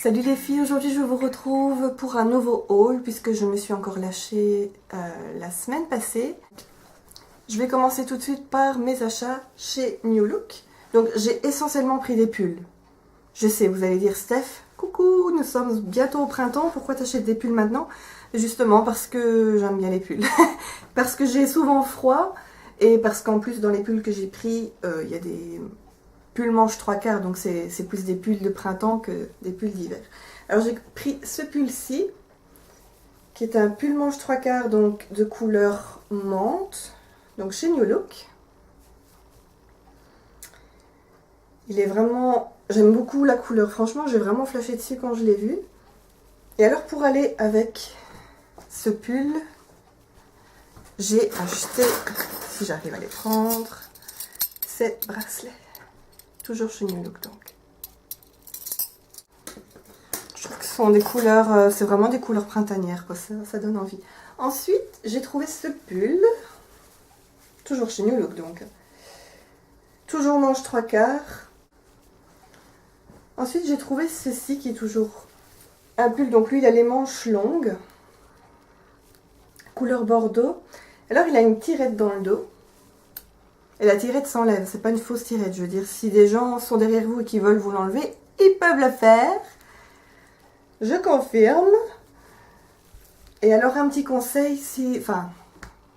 Salut les filles, aujourd'hui je vous retrouve pour un nouveau haul puisque je me suis encore lâchée la semaine passée. Je vais commencer tout de suite par mes achats chez New Look. Donc j'ai essentiellement pris des pulls. Je sais, vous allez dire Steph, coucou, nous sommes bientôt au printemps, pourquoi t'achètes des pulls maintenant? Justement parce que j'aime bien les pulls. Parce que j'ai souvent froid et parce qu'en plus dans les pulls que j'ai pris, il y a des pulls manche 3/4, donc c'est plus des pulls de printemps que des pulls d'hiver. Alors j'ai pris ce pull-ci, qui est un pull manche 3/4, donc de couleur menthe, donc chez New Look. Il est vraiment... J'aime beaucoup la couleur, franchement j'ai vraiment flashé dessus quand je l'ai vu. Et alors pour aller avec ce pull, j'ai acheté, si j'arrive à les prendre, ces bracelets. Toujours chez New Look donc. Je trouve que ce sont des couleurs, c'est vraiment des couleurs printanières quoi, ça donne envie. Ensuite, j'ai trouvé ce pull, toujours chez New Look donc. Toujours manche 3/4. Ensuite, j'ai trouvé ceci qui est toujours un pull, donc lui il a les manches longues, couleur bordeaux. Alors il a une tirette dans le dos. Et la tirette s'enlève, c'est pas une fausse tirette. Je veux dire, si des gens sont derrière vous et qui veulent vous l'enlever, ils peuvent le faire. Je confirme. Et alors, un petit conseil, si... Enfin,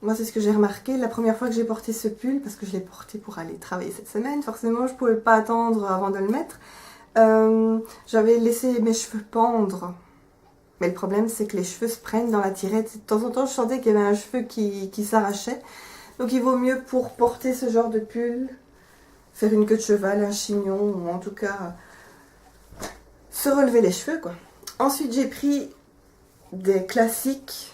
moi, c'est ce que j'ai remarqué. La première fois que j'ai porté ce pull, parce que je l'ai porté pour aller travailler cette semaine, forcément, je pouvais pas attendre avant de le mettre. J'avais laissé mes cheveux pendre. Mais le problème, c'est que les cheveux se prennent dans la tirette. De temps en temps, je sentais qu'il y avait un cheveu qui s'arrachait. Donc il vaut mieux pour porter ce genre de pull, faire une queue de cheval, un chignon, ou en tout cas se relever les cheveux quoi. Ensuite j'ai pris des classiques,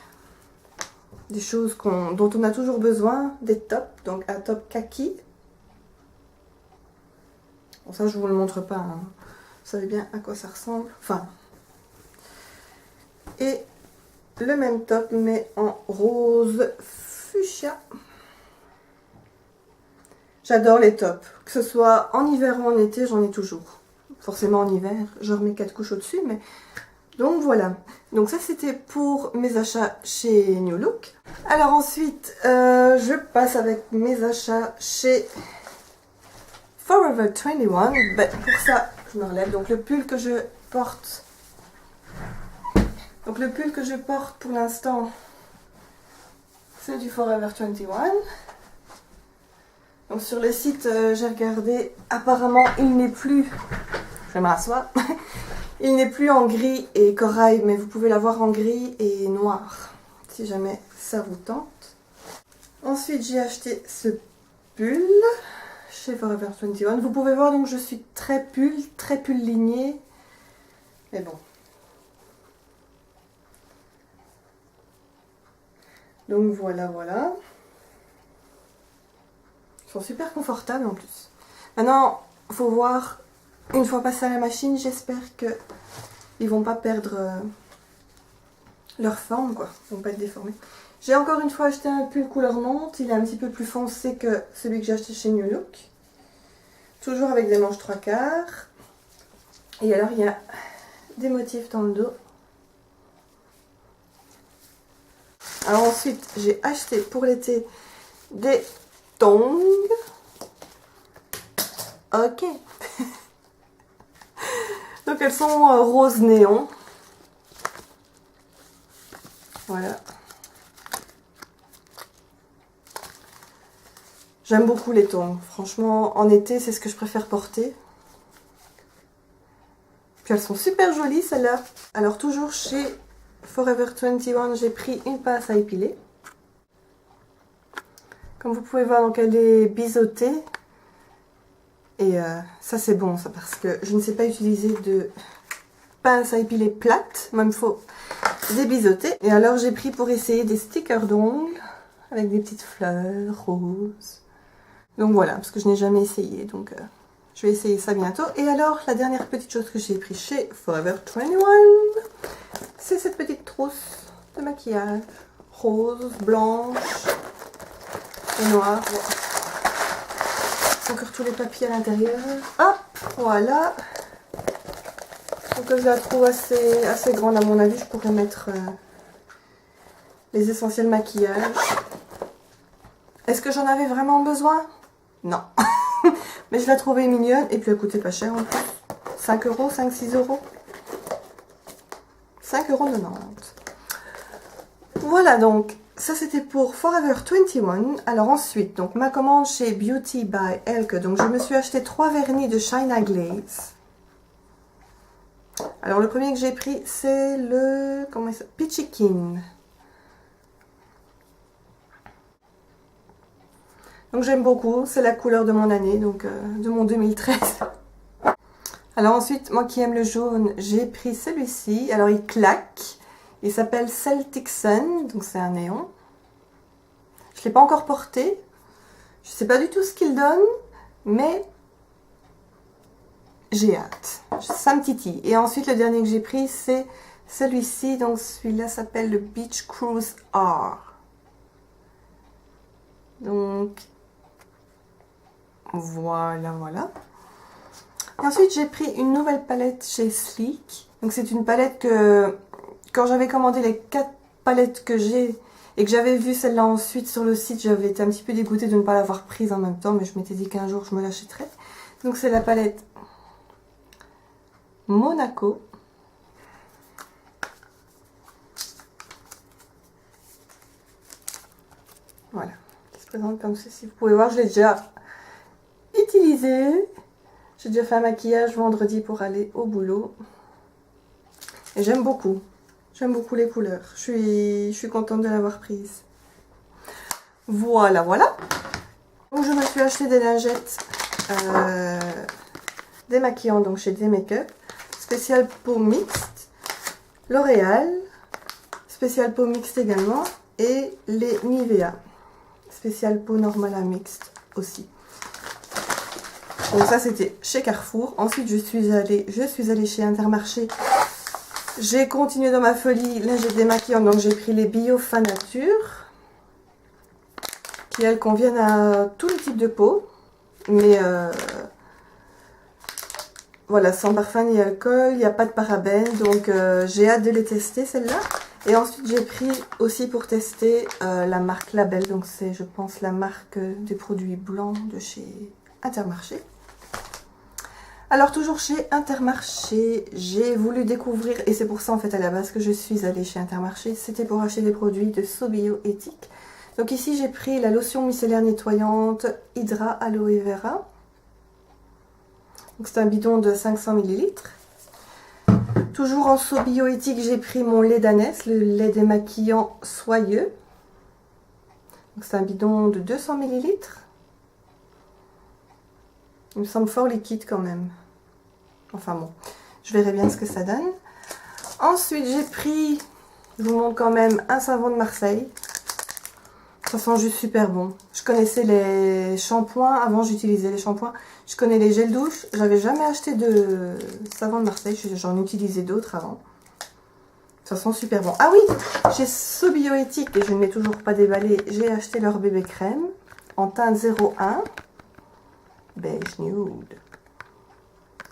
des choses dont on a toujours besoin, des tops, donc un top kaki. Bon ça je vous le montre pas, hein. Vous savez bien à quoi ça ressemble. Enfin, et le même top mais en rose fuchsia. J'adore les tops, que ce soit en hiver ou en été, j'en ai toujours. Forcément en hiver, je remets 4 couches au-dessus, mais... Donc voilà. Donc ça c'était pour mes achats chez New Look. Alors ensuite, je passe avec mes achats chez Forever 21. Ben, pour ça, je me relève. Donc le pull que je porte... Donc le pull que je porte pour l'instant, c'est du Forever 21. Donc sur le site, j'ai regardé, apparemment il n'est plus, je m'assois, il n'est plus en gris et corail, mais vous pouvez l'avoir en gris et noir, si jamais ça vous tente. Ensuite j'ai acheté ce pull chez Forever 21. Vous pouvez voir donc je suis très pull ligné, mais bon. Donc voilà. Ils sont super confortables en plus. Maintenant, il faut voir, une fois passé à la machine, j'espère qu'ils vont pas perdre leur forme, quoi. Ils vont pas être déformés. J'ai encore une fois acheté un pull couleur menthe. Il est un petit peu plus foncé que celui que j'ai acheté chez New Look. Toujours avec des manches 3/4. Et alors, il y a des motifs dans le dos. Alors ensuite, j'ai acheté pour l'été des tongs. Ok. Donc elles sont rose néon. Voilà. J'aime beaucoup les tongs. Franchement, en été, c'est ce que je préfère porter. Puis elles sont super jolies, celles-là. Alors toujours chez Forever 21, j'ai pris une pince à épiler. Comme vous pouvez voir, donc elle est biseautée. Et ça c'est bon ça, parce que je ne sais pas utiliser de pince à épiler plate. Moi il me faut des biseautés. Et alors j'ai pris pour essayer des stickers d'ongles avec des petites fleurs roses. Donc voilà, parce que je n'ai jamais essayé. Donc je vais essayer ça bientôt. Et alors la dernière petite chose que j'ai pris chez Forever 21, c'est cette petite trousse de maquillage rose, blanche et noire. Encore tous les papiers à l'intérieur. Hop, voilà. Donc que je la trouve assez grande. À mon avis, je pourrais mettre les essentiels maquillage. Est-ce que j'en avais vraiment besoin? Non. Mais je la trouvais mignonne et puis elle coûtait pas cher en plus. 5 euros, 5-6 euros. 5,90 €. Voilà donc, ça c'était pour Forever 21. Alors ensuite, donc ma commande chez Beauty by Elke. Donc je me suis acheté 3 vernis de China Glaze. Alors le premier que j'ai pris, c'est le... comment il s'appelle? Peachy. Donc j'aime beaucoup, c'est la couleur de mon année, donc de mon 2013. Alors ensuite, moi qui aime le jaune, j'ai pris celui-ci. Alors il claque, il s'appelle Celtic Sun, donc c'est un néon. Je ne l'ai pas encore porté, je ne sais pas du tout ce qu'il donne, mais j'ai hâte. Ça me titille. Et ensuite le dernier que j'ai pris, c'est celui-ci, donc celui-là s'appelle le Beach Cruise R. Donc... voilà. Et ensuite, j'ai pris une nouvelle palette chez Sleek. Donc, c'est une palette que, quand j'avais commandé les 4 palettes que j'ai et que j'avais vu celle-là ensuite sur le site, j'avais été un petit peu dégoûtée de ne pas l'avoir prise en même temps, mais je m'étais dit qu'un jour je me l'achèterais. Donc, c'est la palette Monaco. Voilà, qui se présente comme ceci. Vous pouvez voir, je l'ai déjà utilisé. J'ai déjà fait un maquillage vendredi pour aller au boulot. Et j'aime beaucoup. J'aime beaucoup les couleurs. Je suis contente de l'avoir prise. Voilà. Donc je me suis acheté des lingettes démaquillantes donc chez D-Make-up. Spécial peau mixte. L'Oréal. Spécial peau mixte également. Et les Nivea. Spécial peau normale à mixte aussi. Donc ça c'était chez Carrefour. Ensuite je suis allée chez Intermarché. J'ai continué dans ma folie lingettes démaquillantes. Donc j'ai pris les Bio Fa Nature. Qui elles conviennent à tous les types de peau. Mais voilà, sans parfum ni alcool. Il n'y a pas de parabènes. Donc j'ai hâte de les tester celles-là. Et ensuite j'ai pris aussi pour tester la marque Label. Donc c'est je pense la marque des produits blancs de chez Intermarché. Alors toujours chez Intermarché, j'ai voulu découvrir, et c'est pour ça en fait à la base que je suis allée chez Intermarché, c'était pour acheter des produits de SoBio éthique. Donc ici j'ai pris la lotion micellaire nettoyante Hydra Aloe Vera. Donc c'est un bidon de 500 ml. Toujours en SoBio éthique, j'ai pris mon lait d'ânesse, le lait démaquillant soyeux. Donc c'est un bidon de 200 ml. Il me semble fort liquide quand même. Enfin bon, je verrai bien ce que ça donne. Ensuite, j'ai pris, je vous montre quand même, un savon de Marseille. Ça sent juste super bon. Je connaissais les shampoings, avant j'utilisais les shampoings. Je connais les gels douche. J'avais jamais acheté de savon de Marseille, j'en utilisais d'autres avant. Ça sent super bon. Ah oui, chez SoBio éthique, et je ne l'ai toujours pas déballé, j'ai acheté leur bébé crème en teinte 01. Beige nude.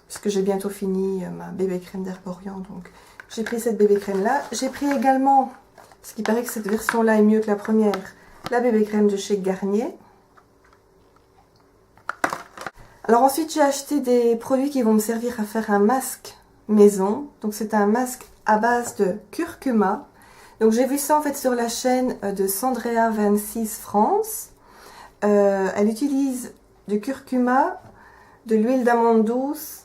Puisque j'ai bientôt fini ma bébé crème d'Herborian, donc j'ai pris cette bébé crème là. J'ai pris également, ce qui paraît que cette version là est mieux que la première, la bébé crème de chez Garnier. Alors ensuite j'ai acheté des produits qui vont me servir à faire un masque maison. Donc c'est un masque à base de curcuma. Donc j'ai vu ça en fait sur la chaîne de Sandrea26 France. Elle utilise du curcuma, de l'huile d'amande douce,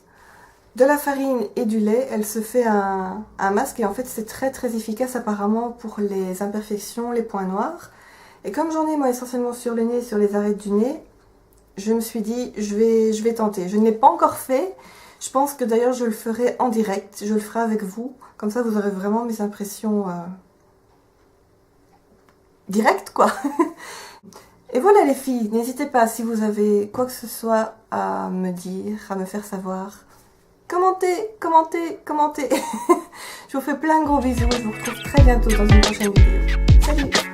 de la farine et du lait. Elle se fait un masque et en fait c'est très efficace apparemment pour les imperfections, les points noirs. Et comme j'en ai moi essentiellement sur le nez, sur les arêtes du nez, je me suis dit je vais tenter. Je ne l'ai pas encore fait. Je pense que d'ailleurs je le ferai en direct. Je le ferai avec vous. Comme ça vous aurez vraiment mes impressions directes quoi. Et voilà les filles, n'hésitez pas si vous avez quoi que ce soit à me dire, à me faire savoir. Commentez. Je vous fais plein de gros bisous et je vous retrouve très bientôt dans une prochaine vidéo. Salut!